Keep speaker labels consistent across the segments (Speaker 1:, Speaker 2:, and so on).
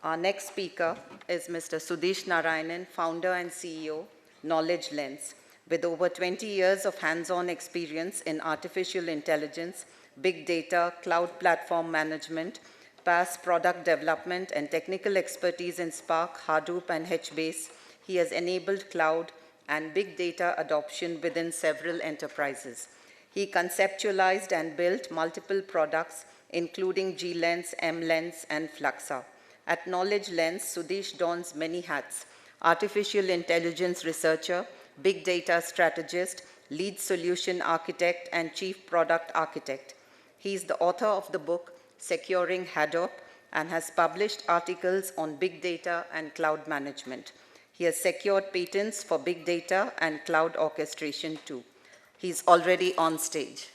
Speaker 1: Our next speaker is Mr. Sudheesh Narayanan, founder and CEO, Knowledge Lens, with over 20 years of hands-on experience in artificial intelligence, big data, cloud platform management, past product development, and technical expertise in Spark, Hadoop, and HBase. He has enabled cloud and big data adoption within several enterprises. He conceptualized and built multiple products, including G-Lens, M-Lens, and Fluxa. At Knowledge Lens, Sudheesh dons many hats: artificial intelligence researcher, big data strategist, lead solution architect, and chief product architect. He is the author of the book Securing Hadoop and has published articles on big data and cloud management. He has secured patents for big data and cloud orchestration too. He's already on stage.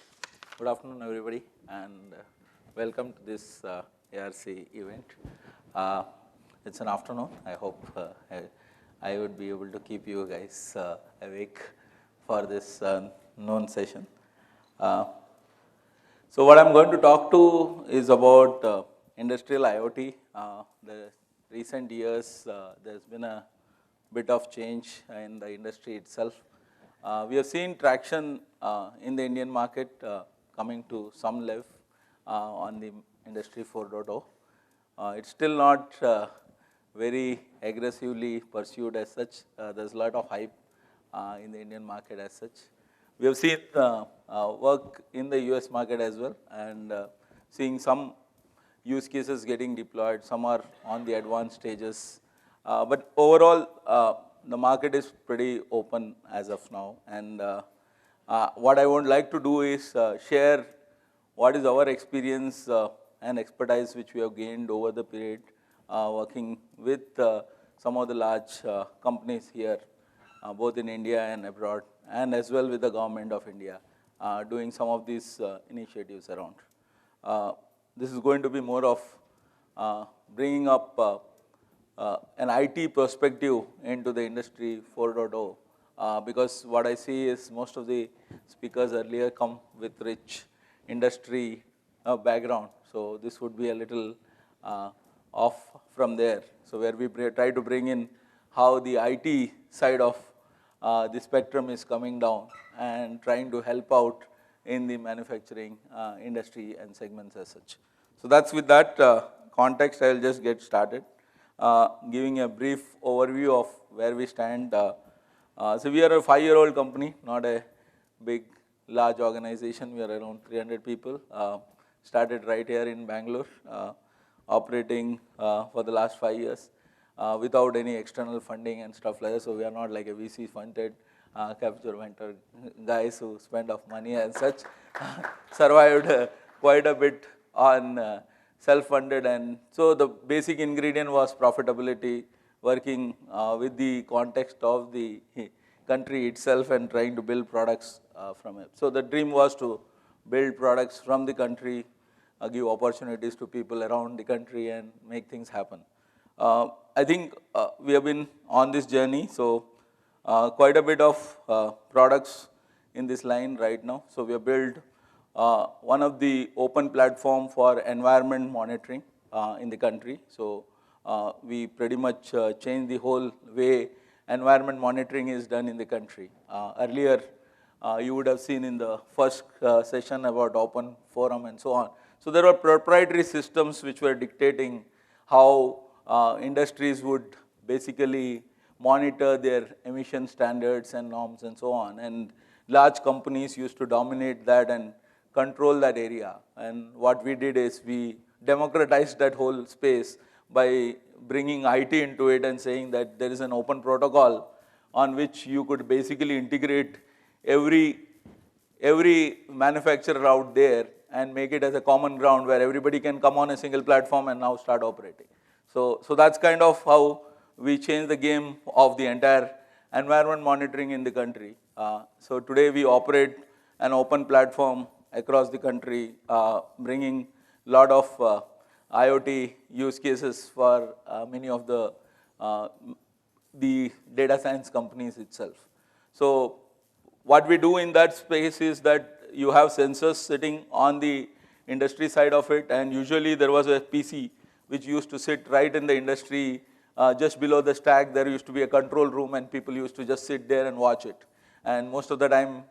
Speaker 2: Good afternoon, everybody, and welcome to this ARC event. It's an afternoon. I hope I would be able to keep you guys awake for this noon session. So what I'm going to talk to is about industrial IoT. The recent years, there's been a bit of change in the industry itself. We have seen traction in the Indian market coming to some level on the Industry 4.0. It's still not very aggressively pursued as such. There's a lot of hype in the Indian market as such. We have seen work in the US market as well, and seeing some use cases getting deployed. Some are on the advanced stages. But overall, the market is pretty open as of now. And what I would like to do is share what is our experience and expertise which we have gained over the period working with some of the large companies here, both in India and abroad, and as well with the government of India, doing some of these initiatives around. This is going to be more of bringing up an IT perspective into the Industry 4.0, because what I see is most of the speakers earlier come with rich industry background. So this would be a little off from there. So where we try to bring in how the IT side of the spectrum is coming down and trying to help out in the manufacturing industry and segments as such. So that's with that context, I'll just get started. Giving a brief overview of where we stand. So we are a 5-year-old company, not a big, large organization. We are around 300 people. Started right here in Bangalore, operating for the last 5 years without any external funding and stuff like that. So we are not like a VC funded capture venture guys who spend off money and such. Survived quite a bit on self-funded, and so the basic ingredient was profitability, working with the context of the country itself and trying to build products from it. So the dream was to build products from the country, give opportunities to people around the country and make things happen. I think we have been on this journey, so quite a bit of products in this line right now. So we have built one of the open platform for environment monitoring in the country. So we pretty much changed the whole way environment monitoring is done in the country. Earlier, you would have seen in the first session about open forum and so on. So there were proprietary systems which were dictating how industries would basically monitor their emission standards and norms and so on. And large companies used to dominate that and control that area. And what we did is we democratized that whole space by bringing IT into it and saying that there is an open protocol on which you could basically integrate every manufacturer out there and make it as a common ground where everybody can come on a single platform and now start operating. So that's kind of how we changed the game of the entire environment monitoring in the country. So today we operate an open platform across the country, bringing a lot of IoT use cases for many of the data science companies itself. So what we do in that space is that you have sensors sitting on the industry side of it, and usually there was a PC which used to sit right in the industry. Just below the stack, there used to be a control room, and people used to just sit there and watch it. And most of the time,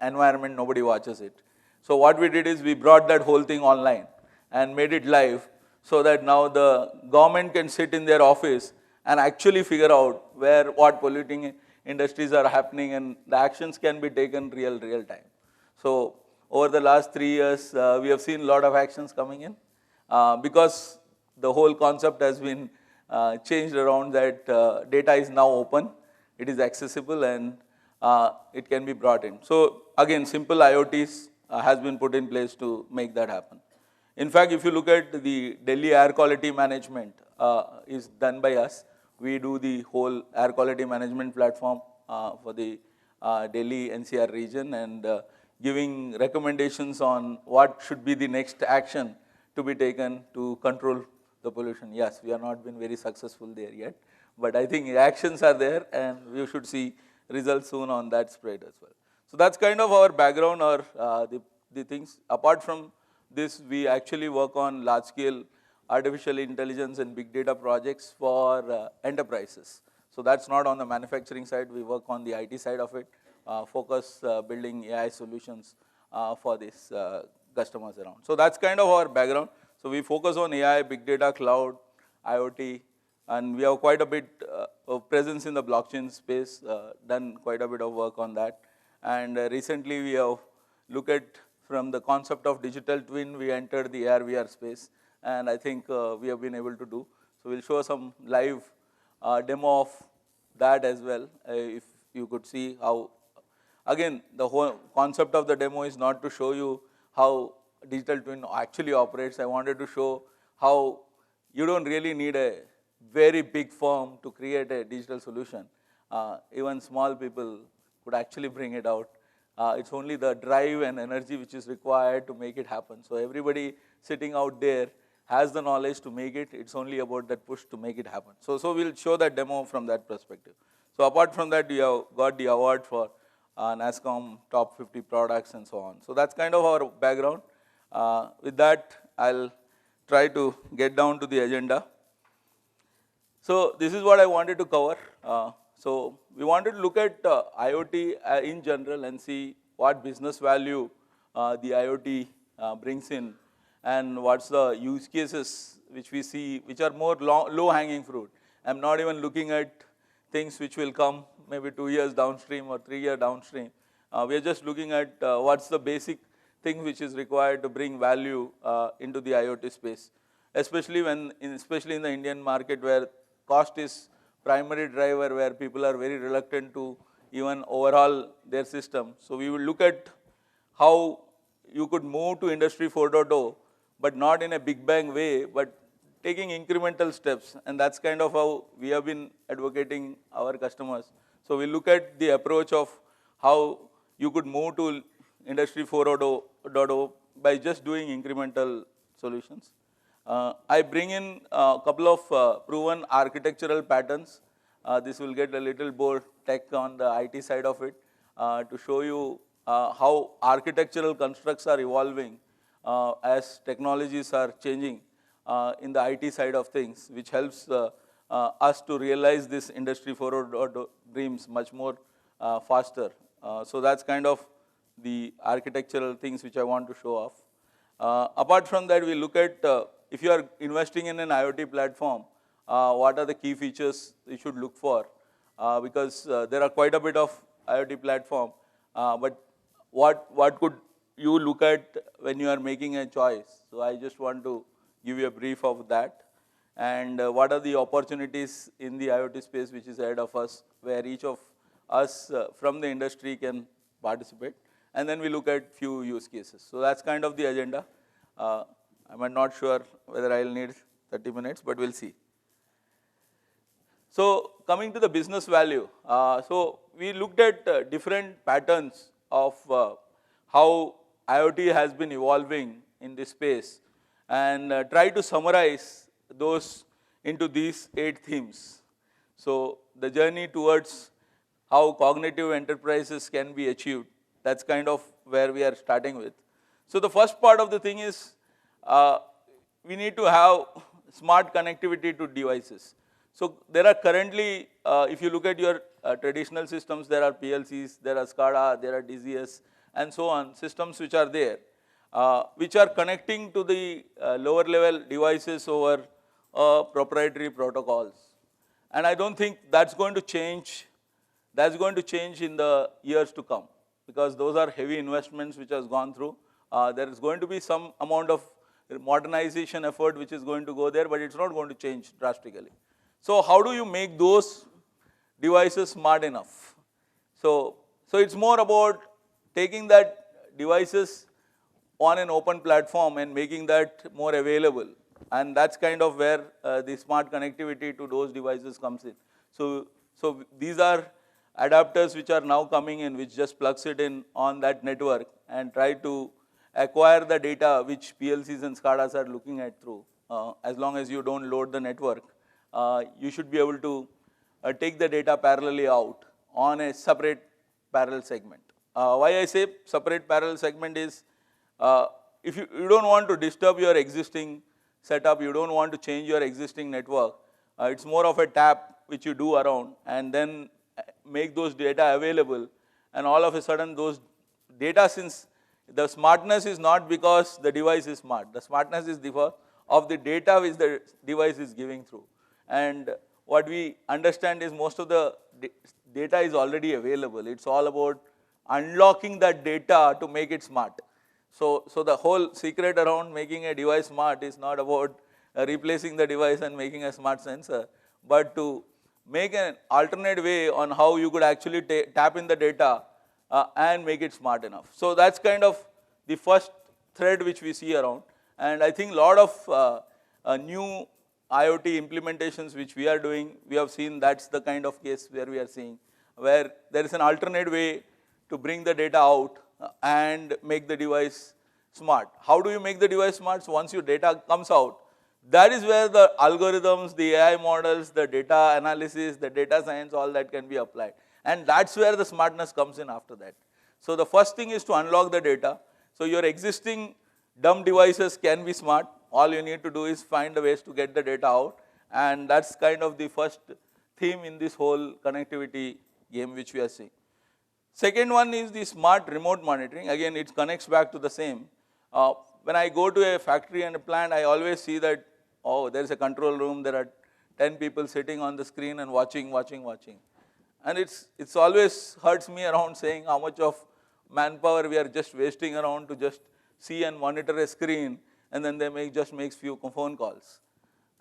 Speaker 2: environment, nobody watches it. So what we did is we brought that whole thing online and made it live, so that now the government can sit in their office and actually figure out what polluting industries are happening, and the actions can be taken real time. So over the last 3 years, we have seen a lot of actions coming in, because the whole concept has been changed around that data is now open, it is accessible, and it can be brought in. So again, simple IoTs has been put in place to make that happen. In fact, if you look at the Delhi air quality management is done by us. We do the whole air quality management platform for the Delhi NCR region, and giving recommendations on what should be the next action to be taken to control the pollution. Yes, we have not been very successful there yet, but I think actions are there, and we should see results soon on that spread as well. So that's kind of our background, or the things. Apart from this, we actually work on large-scale artificial intelligence and big data projects for enterprises. So that's not on the manufacturing side. We work on the IT side of it, focus building AI solutions for these customers around. So that's kind of our background. So we focus on AI, big data, cloud, IoT, and we have quite a bit of presence in the blockchain space, done quite a bit of work on that. And recently we have looked at, from the concept of digital twin, we entered the AR VR space, and I think we have been able to do. So we'll show some live demo of that as well, if you could see how. Again, the whole concept of the demo is not to show you how digital twin actually operates. I wanted to show how you don't really need a very big firm to create a digital solution. Even small people could actually bring it out. It's only the drive and energy which is required to make it happen. So everybody sitting out there has the knowledge to make it. It's only about that push to make it happen. So we'll show that demo from that perspective. So apart from that, we have got the award for NASSCOM top 50 products and so on. So that's kind of our background. With that, I'll try to get down to the agenda. So this is what I wanted to cover. So we wanted to look at IoT in general and see what business value the IoT brings in, and what's the use cases which we see, which are more low-hanging fruit. I'm not even looking at things which will come maybe 2 years downstream or 3 years downstream. We are just looking at what's the basic thing which is required to bring value into the IoT space, especially in the Indian market, where cost is primary driver, where people are very reluctant to even overhaul their system. So we will look at how you could move to Industry 4.0, but not in a big bang way, but taking incremental steps. And that's kind of how we have been advocating our customers. So we look at the approach of how you could move to Industry 4.0 by just doing incremental solutions. I bring in a couple of proven architectural patterns. This will get a little more tech on the IT side of it, to show you how architectural constructs are evolving as technologies are changing in the IT side of things, which helps us to realize this Industry 4.0 dreams much more faster. So that's kind of the architectural things which I want to show off. Apart from that, we look at if you are investing in an IoT platform, what are the key features you should look for? Because there are quite a bit of IoT platform, but what could you look at when you are making a choice? So I just want to give you a brief of that. And what are the opportunities in the IoT space which is ahead of us, where each of us from the industry can participate. And then we look at few use cases. So that's kind of the agenda. I'm not sure whether I'll need 30 minutes, but we'll see. So coming to the business value, so we looked at different patterns of how IoT has been evolving in this space, and try to summarize those into these 8 themes. So the journey towards how cognitive enterprises can be achieved, that's kind of where we are starting with. So the first part of the thing is, we need to have smart connectivity to devices. So there are currently, if you look at your traditional systems, there are PLCs, there are SCADA, there are DZS, and so on, systems which are there, which are connecting to the lower level devices over proprietary protocols. And I don't think that's going to change. That's going to change in the years to come, because those are heavy investments which has gone through. There is going to be some amount of modernization effort which is going to go there, but it's not going to change drastically. So how do you make those devices smart enough? So it's more about taking that devices on an open platform and making that more available. And that's kind of where the smart connectivity to those devices comes in. So these are adapters which are now coming in, which just plugs it in on that network and try to acquire the data which PLCs and SCADAs are looking at through. As long as you don't load the network, you should be able to take the data parallelly out on a separate parallel segment. Why I say separate parallel segment is, if you don't want to disturb your existing setup, you don't want to change your existing network, it's more of a tap which you do around and then make those data available, and all of a sudden those data, since the smartness is not because the device is smart, the smartness is because of the data which the device is giving through. And what we understand is most of the data is already available. It's all about unlocking that data to make it smart. So the whole secret around making a device smart is not about replacing the device and making a smart sensor, but to make an alternate way on how you could actually tap in the data and make it smart enough. So that's kind of the first thread which we see around. And I think a lot of new IoT implementations which we are doing, we have seen that's the kind of case where we are seeing, where there is an alternate way to bring the data out and make the device smart. How do you make the device smart? So once your data comes out, that is where the algorithms, the AI models, the data analysis, the data science, all that can be applied. And that's where the smartness comes in after that. So the first thing is to unlock the data. So your existing dumb devices can be smart. All you need to do is find the ways to get the data out. And that's kind of the first theme in this whole connectivity game which we are seeing. Second one is the smart remote monitoring. Again, it connects back to the same. When I go to a factory and a plant, I always see that, oh, there is a control room, there are 10 people sitting on the screen and watching. And it's always hurts me around saying how much of manpower we are just wasting around to just see and monitor a screen, and then they just makes few phone calls.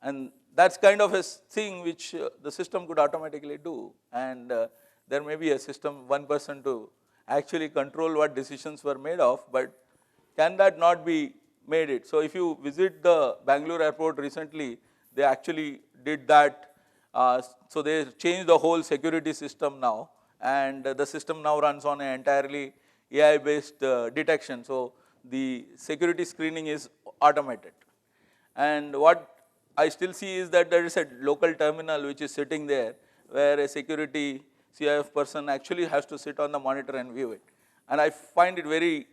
Speaker 2: And that's kind of a thing which the system could automatically do. And there may be a system, one person to actually control what decisions were made of, but can that not be made it? So if you visit the Bangalore airport recently, they actually did that. So they changed the whole security system now, and the system now runs on an entirely AI-based detection. So the security screening is automated. And what I still see is that there is a local terminal which is sitting there, where a security CIF person actually has to sit on the monitor and view it. And I find it very,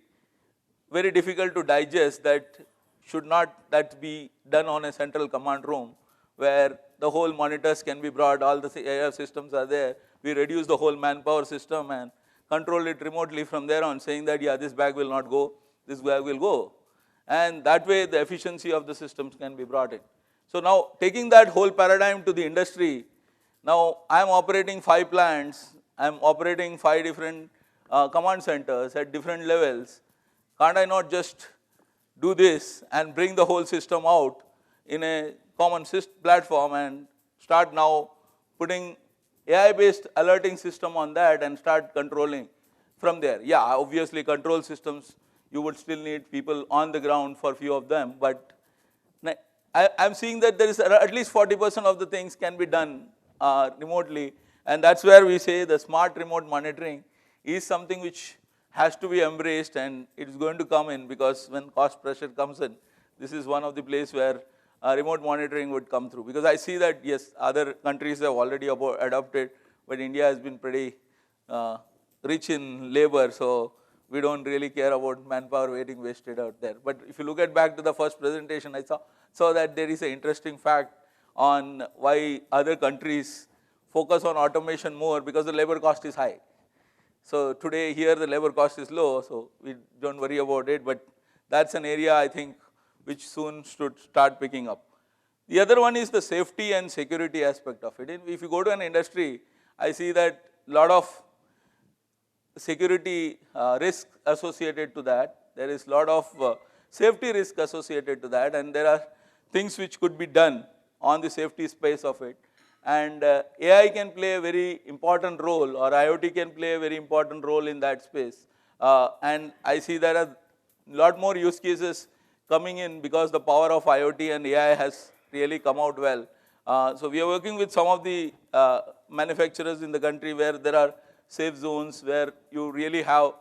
Speaker 2: very difficult to digest that should not that be done on a central command room, where the whole monitors can be brought, all the AI systems are there. We reduce the whole manpower system and control it remotely from there on, saying that, yeah, this bag will not go, this bag will go. And that way the efficiency of the systems can be brought in. So now taking that whole paradigm to the industry, now I am operating 5 plants, I am operating 5 different command centers at different levels. Can't I not just do this and bring the whole system out in a common platform and start now putting AI-based alerting system on that and start controlling from there? Yeah, obviously control systems, you would still need people on the ground for few of them, but I'm seeing that there is at least 40% of the things can be done remotely, and that's where we say the smart remote monitoring is something which has to be embraced, and it's going to come in, because when cost pressure comes in, this is one of the places where remote monitoring would come through. Because I see that, yes, other countries have already adopted, but India has been pretty rich in labor, so we don't really care about manpower getting wasted out there. But if you look at back to the first presentation, I saw so that there is an interesting fact on why other countries focus on automation more, because the labor cost is high. So today here the labor cost is low, so we don't worry about it, but that's an area I think which soon should start picking up. The other one is the safety and security aspect of it. If you go to an industry, I see that a lot of security risk associated to that. There is a lot of safety risk associated to that, and there are things which could be done on the safety space of it. And AI can play a very important role, or IoT can play a very important role in that space. And I see there are a lot more use cases coming in because the power of IoT and AI has really come out well. So we are working with some of the manufacturers in the country where there are safe zones, where you really have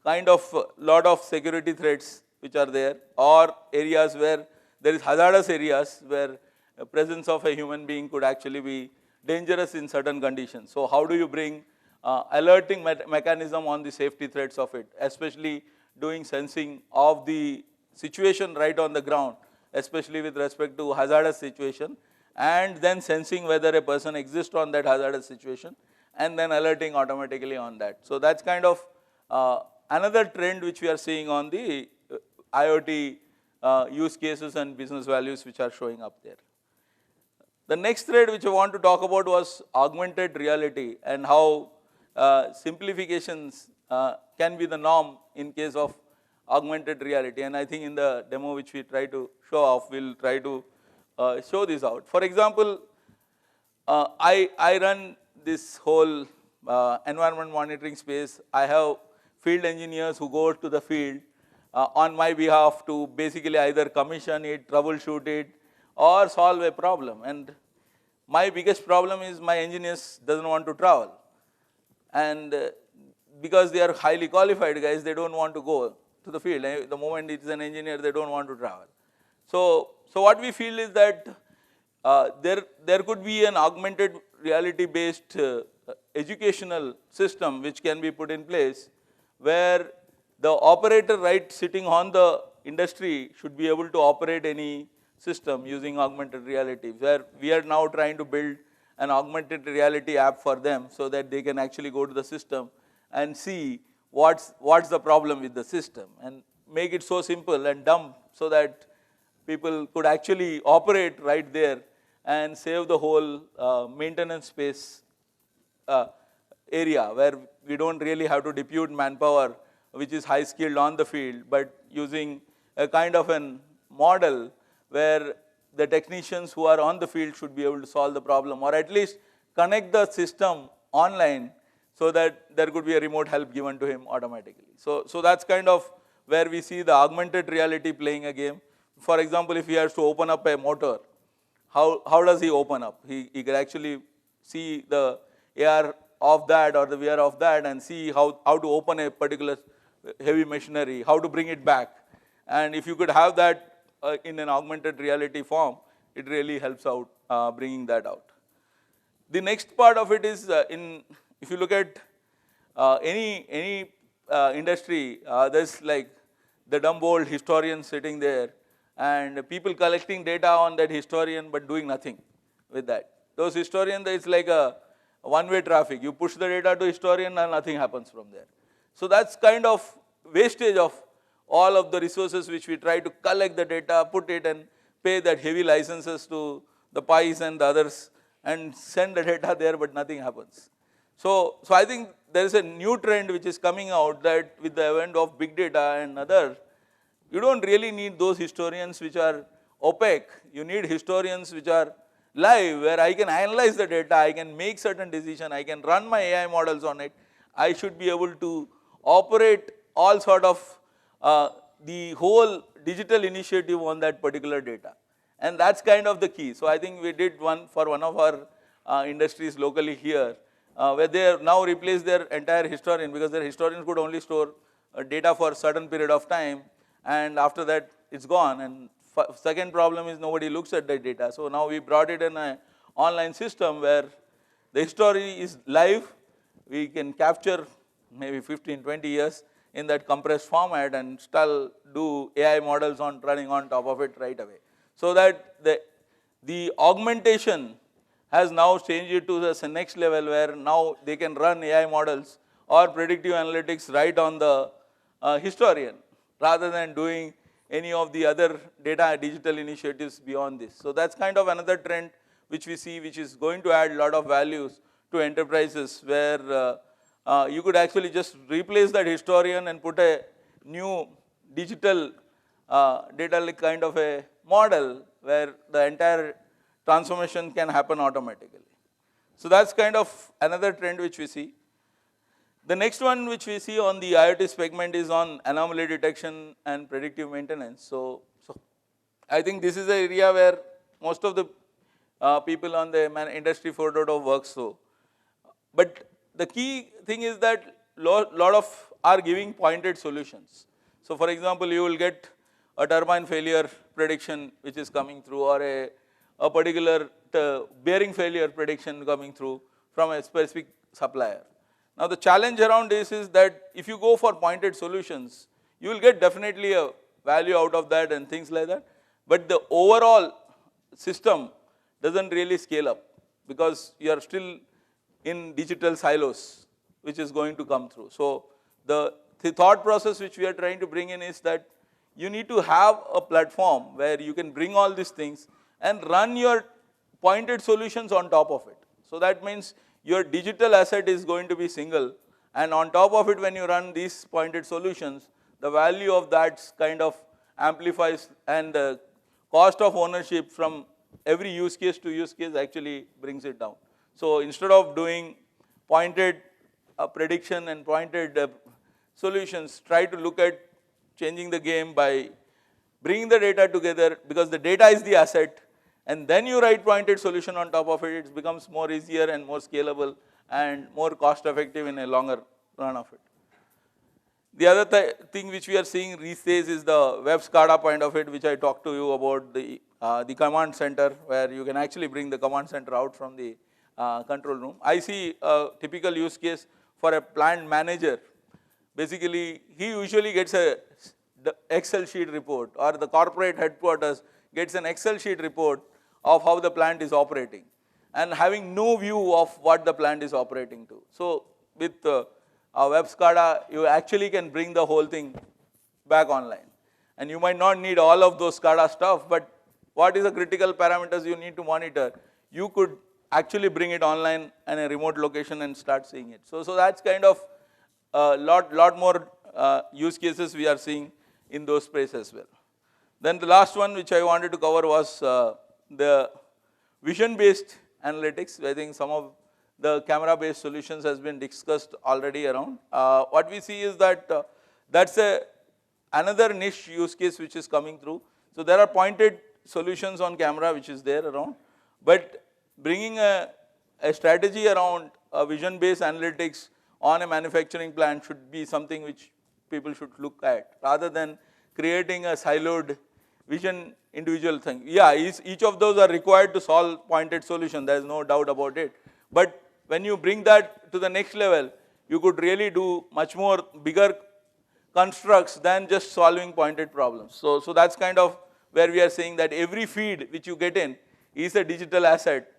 Speaker 2: kind of lot of security threats which are there, or areas where there is hazardous areas where the presence of a human being could actually be dangerous in certain conditions. So how do you bring alerting mechanism on the safety threats of it, especially doing sensing of the situation right on the ground, especially with respect to hazardous situation, and then sensing whether a person exists on that hazardous situation, and then alerting automatically on that. So that's kind of another trend which we are seeing on the IoT use cases and business values which are showing up there. The next thread which I want to talk about was augmented reality, and how simplifications can be the norm in case of augmented reality. And I think in the demo which we try to show off, we'll try to show this out. For example, I run this whole environment monitoring space. I have field engineers who go to the field on my behalf to basically either commission it, troubleshoot it, or solve a problem. And my biggest problem is my engineers doesn't want to travel. And because they are highly qualified guys, they don't want to go to the field. The moment it's an engineer, they don't want to travel. So what we feel is that there could be an augmented reality based educational system which can be put in place, where the operator right sitting on the industry should be able to operate any system using augmented reality, where we are now trying to build an augmented reality app for them so that they can actually go to the system and see what's the problem with the system, and make it so simple and dumb so that people could actually operate right there and save the whole maintenance space area, where we don't really have to depute manpower which is high skilled on the field, but using a kind of an model where the technicians who are on the field should be able to solve the problem, or at least connect the system online so that there could be a remote help given to him automatically. So that's kind of where we see the augmented reality playing a game. For example, if he has to open up a motor, how does he open up? He can actually see the AR of that or the VR of that and see how to open a particular heavy machinery, how to bring it back. And if you could have that in an augmented reality form, it really helps out bringing that out. The next part of it is if you look at any industry, there's like the dumb old historian sitting there, and people collecting data on that historian but doing nothing with that. Those historians, it's like a one-way traffic. You push the data to historian and nothing happens from there. So that's kind of wastage of all of the resources which we try to collect the data, put it and pay that heavy licenses to the PIs and the others and send the data there, but nothing happens. So I think there is a new trend which is coming out, that with the advent of big data and other, you don't really need those historians which are opaque. You need historians which are live, where I can analyze the data, I can make certain decision, I can run my AI models on it. I should be able to operate all sort of the whole digital initiative on that particular data. And that's kind of the key. So I think we did one for one of our industries locally here, where they have now replaced their entire historian, because their historians could only store data for a certain period of time, and after that it's gone. And second problem is nobody looks at the data. So now we brought it in an online system where the history is live. We can capture maybe 15, 20 years in that compressed format and still do AI models on running on top of it right away. so that the augmentation has now changed it to the next level, where now they can run AI models or predictive analytics right on the historian, rather than doing any of the other data digital initiatives beyond this. So that's kind of another trend which we see, which is going to add a lot of values to enterprises, where you could actually just replace that historian and put a new digital data kind of a model where the entire transformation can happen automatically. So that's kind of another trend which we see. The next one which we see on the IoT segment is on anomaly detection and predictive maintenance. So I think this is the area where most of the people on the industry 4.0 work. But the key thing is that lot of are giving pointed solutions. So for example, you will get a turbine failure prediction which is coming through, or a particular bearing failure prediction coming through from a specific supplier. Now the challenge around this is that if you go for pointed solutions, you will get definitely a value out of that and things like that, but the overall system doesn't really scale up, because you are still in digital silos which is going to come through. So the thought process which we are trying to bring in is that you need to have a platform where you can bring all these things and run your pointed solutions on top of it. So that means your digital asset is going to be single, and on top of it, when you run these pointed solutions, the value of that kind of amplifies, and the cost of ownership from every use case to use case actually brings it down. So instead of doing pointed prediction and pointed solutions, try to look at changing the game by bringing the data together, because the data is the asset, and then you write pointed solution on top of it. It becomes more easier and more scalable and more cost effective in a longer run of it. The other thing which we are seeing these days is the web SCADA point of it, which I talked to you about, the command center, where you can actually bring the command center out from the control room. I see a typical use case for a plant manager. Basically, he usually gets the Excel sheet report, or the corporate headquarters gets an Excel sheet report of how the plant is operating, and having no view of what the plant is operating to. So with web SCADA, you actually can bring the whole thing back online, and you might not need all of those SCADA stuff, but what is the critical parameters you need to monitor, you could actually bring it online in a remote location and start seeing it. So that's kind of a lot more use cases we are seeing in those spaces as well. Then the last one which I wanted to cover was the vision-based analytics. I think some of the camera-based solutions has been discussed already around. What we see is that that's another niche use case which is coming through. So there are pointed solutions on camera which is there around, but bringing a strategy around vision-based analytics on a manufacturing plant should be something which people should look at, rather than creating a siloed vision individual thing. Yeah, each of those are required to solve pointed solution, there is no doubt about it. But when you bring that to the next level, you could really do much more bigger constructs than just solving pointed problems. So that's kind of where we are saying that every feed which you get in is a digital asset.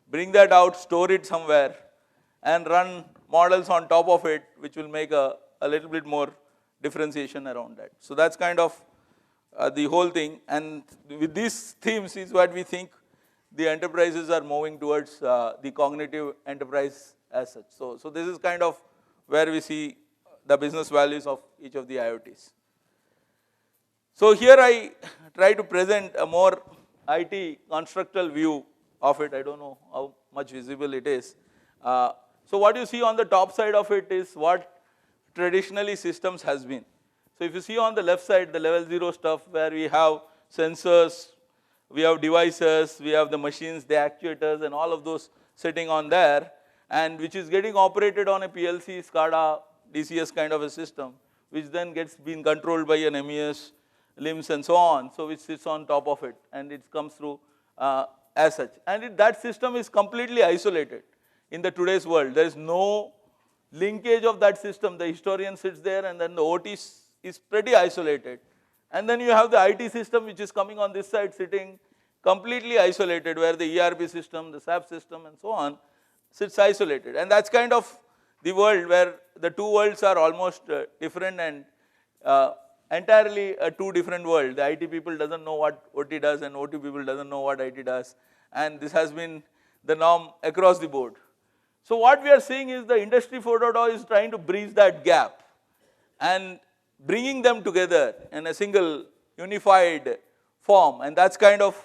Speaker 2: Bring that out, store it somewhere, and run models on top of it, which will make a little bit more differentiation around that. So that's kind of the whole thing. And with these themes is what we think the enterprises are moving towards the cognitive enterprise as such. So this is kind of where we see the business values of each of the IoTs. So here I try to present a more IT constructal view of it. I don't know how much visible it is. So what you see on the top side of it is what traditionally systems has been. So if you see on the left side, the level 0 stuff, where we have sensors, we have devices, we have the machines, the actuators, and all of those sitting on there, and which is getting operated on a PLC, SCADA, DCS kind of a system, which then gets been controlled by an MES, LIMS, and so on, so which sits on top of it, and it comes through as such. And that system is completely isolated in the today's world. There is no linkage of that system. The historian sits there, and then the OT is pretty isolated. And then you have the IT system which is coming on this side, sitting completely isolated, where the ERP system, the SAP system and so on sits isolated. And that's kind of the world where the two worlds are almost different and entirely a two different world. The IT people doesn't know what OT does and OT people doesn't know what IT does. And this has been the norm across the board. So what we are seeing is the industry 4.0 is trying to bridge that gap and bringing them together in a single unified form. And that's kind of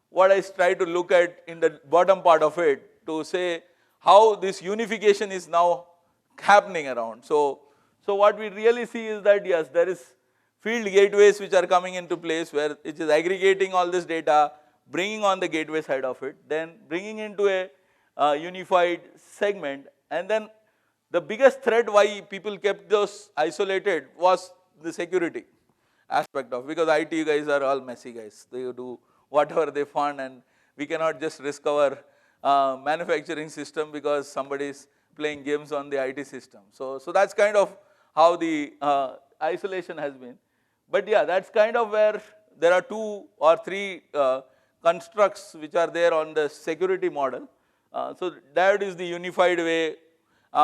Speaker 2: what I try to look at in the bottom part of it, to say how this unification is now happening around. So what we really see is that, yes, there is field gateways which are coming into place, where it is aggregating all this data, bringing on the gateway side of it, then bringing into a unified segment. And then the biggest threat why people kept those isolated was the security aspect of, because IT guys are all messy guys. They do whatever they want, and we cannot just risk our manufacturing system because somebody is playing games on the IT system. So that's kind of how the isolation has been. But yeah, that's kind of where there are 2 or 3 constructs which are there on the security model. So that is the unified way,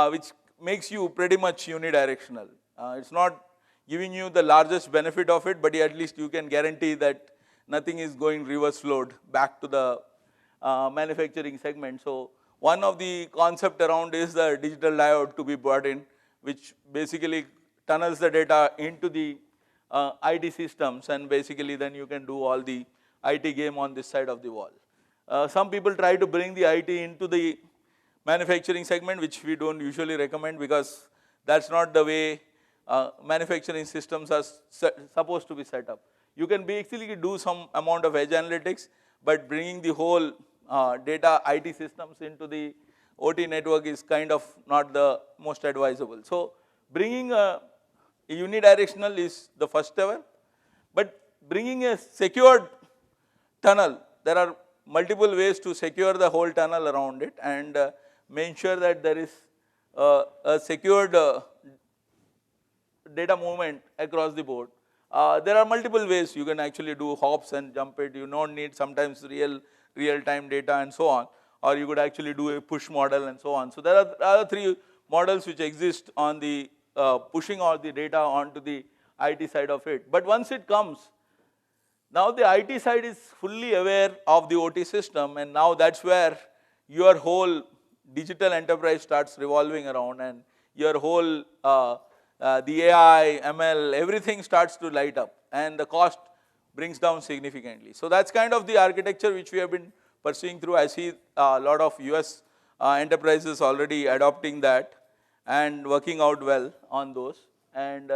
Speaker 2: which makes you pretty much unidirectional. It's not giving you the largest benefit of it, but at least you can guarantee that nothing is going reverse flowed back to the manufacturing segment. So one of the concept around is the digital diode to be brought in, which basically tunnels the data into the IT systems, and basically then you can do all the IT game on this side of the wall. Some people try to bring the IT into the manufacturing segment, which we don't usually recommend, because that's not the way manufacturing systems are supposed to be set up. You can basically do some amount of edge analytics, but bringing the whole data IT systems into the OT network is kind of not the most advisable. So bringing a unidirectional is the first ever, but bringing a secured tunnel, there are multiple ways to secure the whole tunnel around it and make sure that there is a secured data movement across the board. There are multiple ways you can actually do hops and jump it. You don't need sometimes real-time data and so on, or you could actually do a push model and so on. So there are other 3 models which exist on the pushing all the data onto the IT side of it. But once it comes, now the IT side is fully aware of the OT system, and now that's where your whole digital enterprise starts revolving around, and your whole the AI, ML, everything starts to light up, and the cost brings down significantly. So that's kind of the architecture which we have been pursuing through. I see a lot of US enterprises already adopting that and working out well on those, and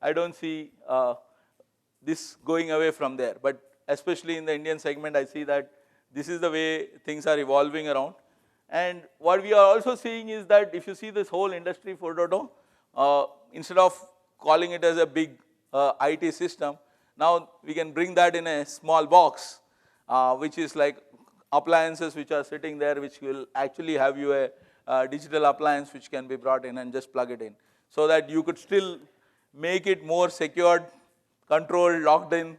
Speaker 2: I don't see this going away from there. But especially in the Indian segment, I see that this is the way things are evolving around. And what we are also seeing is that if you see this whole industry 4.0, instead of calling it as a big IT system, now we can bring that in a small box, which is like appliances which are sitting there, which will actually have you a digital appliance which can be brought in and just plug it in, so that you could still make it more secured, controlled, locked in,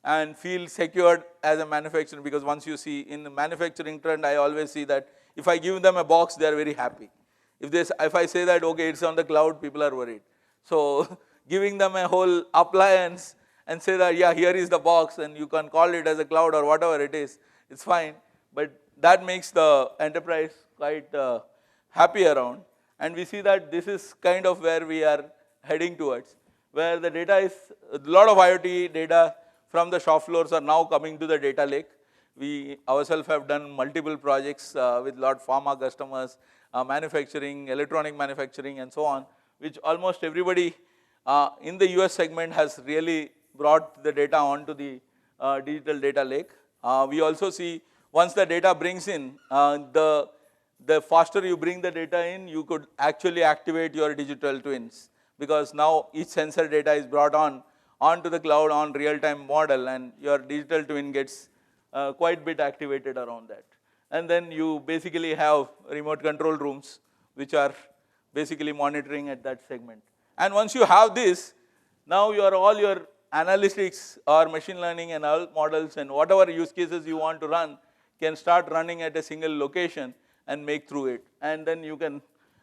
Speaker 2: and feel secured as a manufacturer. Because once you see in the manufacturing trend, I always see that if I give them a box, they are very happy. If I say that, okay, it's on the cloud, people are worried. So giving them a whole appliance and say that, yeah, here is the box, and you can call it as a cloud or whatever it is, it's fine. But that makes the enterprise quite happy around. And we see that this is kind of where we are heading towards, where the data is, a lot of IoT data from the shop floors are now coming to the data lake. We ourselves have done multiple projects with a lot of pharma customers, manufacturing, electronic manufacturing, and so on, which almost everybody in the US segment has really brought the data onto the digital data lake. We also see once the data brings in, the faster you bring the data in, you could actually activate your digital twins, because now each sensor data is brought onto the cloud on real-time model, and your digital twin gets quite a bit activated around that. And then you basically have remote control rooms which are basically monitoring at that segment. And once you have this, now all your analytics or machine learning and all models and whatever use cases you want to run can start running at a single location and make through it. And then you can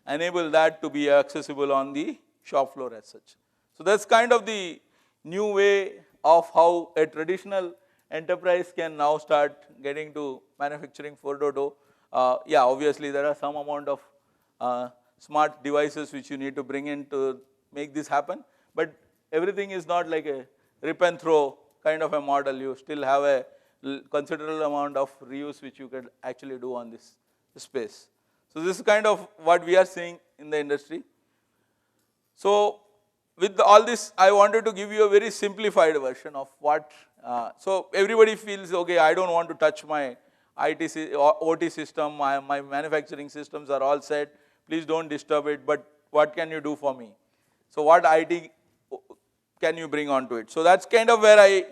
Speaker 2: enable that to be accessible on the shop floor as such. So that's kind of the new way of how a traditional enterprise can now start getting to manufacturing 4.0. Yeah, obviously there are some amount of smart devices which you need to bring in to make this happen, but everything is not like a rip and throw kind of a model. You still have a considerable amount of reuse which you could actually do on this space. So this is kind of what we are seeing in the industry. So with all this, I wanted to give you a very simplified version of what, so everybody feels, okay, I don't want to touch my OT system, my manufacturing systems are all set, please don't disturb it, but what can you do for me? So what IT can you bring onto it? So that's kind of where I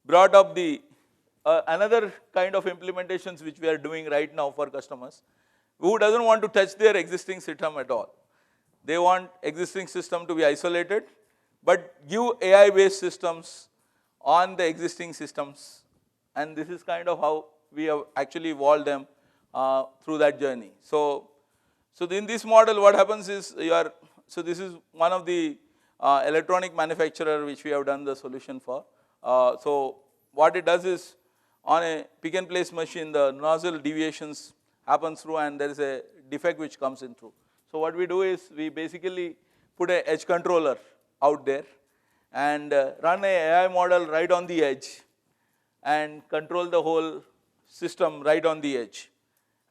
Speaker 2: brought up the another kind of implementations which we are doing right now for customers who doesn't want to touch their existing system at all. They want existing system to be isolated, but give AI-based systems on the existing systems. And this is kind of how we have actually evolved them through that journey. So in this model, what happens is so this is one of the electronic manufacturer which we have done the solution for. So what it does is on a pick and place machine, the nozzle deviations happens through and there is a defect which comes in through. So what we do is we basically put an edge controller out there and run an AI model right on the edge and control the whole system right on the edge.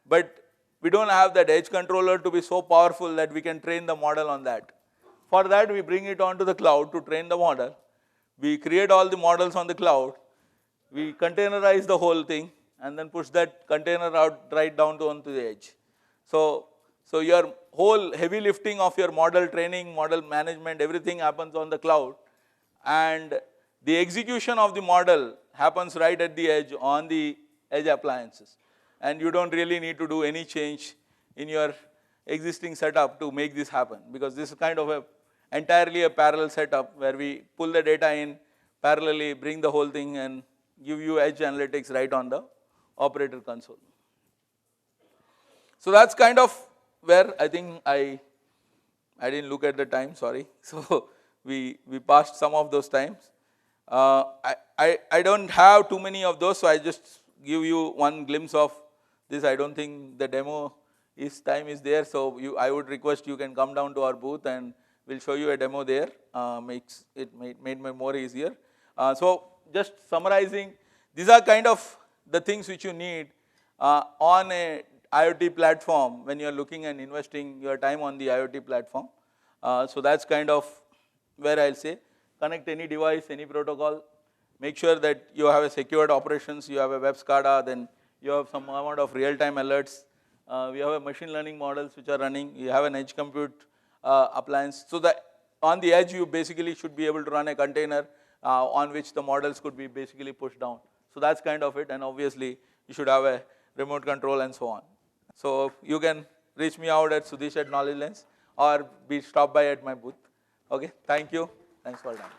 Speaker 2: But we don't have that edge controller to be so powerful that we can train the model on that. For that, we bring it onto the cloud to train the model. We create all the models on the cloud. We containerize the whole thing and then push that container out right down onto the edge. So your whole heavy lifting of your model training, model management, everything happens on the cloud, and the execution of the model happens right at the edge on the edge appliances. And you don't really need to do any change in your existing setup to make this happen, because this is kind of entirely a parallel setup where we pull the data in parallelly, bring the whole thing and give you edge analytics right on the operator console. So that's kind of where I think I didn't look at the time, sorry. So we passed some of those times. I don't have too many of those, so I just give you one glimpse of this. I don't think the demo time is there, so I would request you can come down to our booth and we'll show you a demo there. Made me more easier. So just summarizing, these are kind of the things which you need on a IoT platform when you're looking and investing your time on the IoT platform. So that's kind of where I'll say, connect any device, any protocol, make sure that you have a secured operations, you have a web SCADA, then you have some amount of real-time alerts. We have a machine learning models which are running, you have an edge compute appliance. So that on the edge you basically should be able to run a container on which the models could be basically pushed down. So that's kind of it, and obviously you should have a remote control and so on. So you can reach me out at Sudheesh at Knowledge Lens or stop by at my booth. Okay, thank you. Thanks for your time.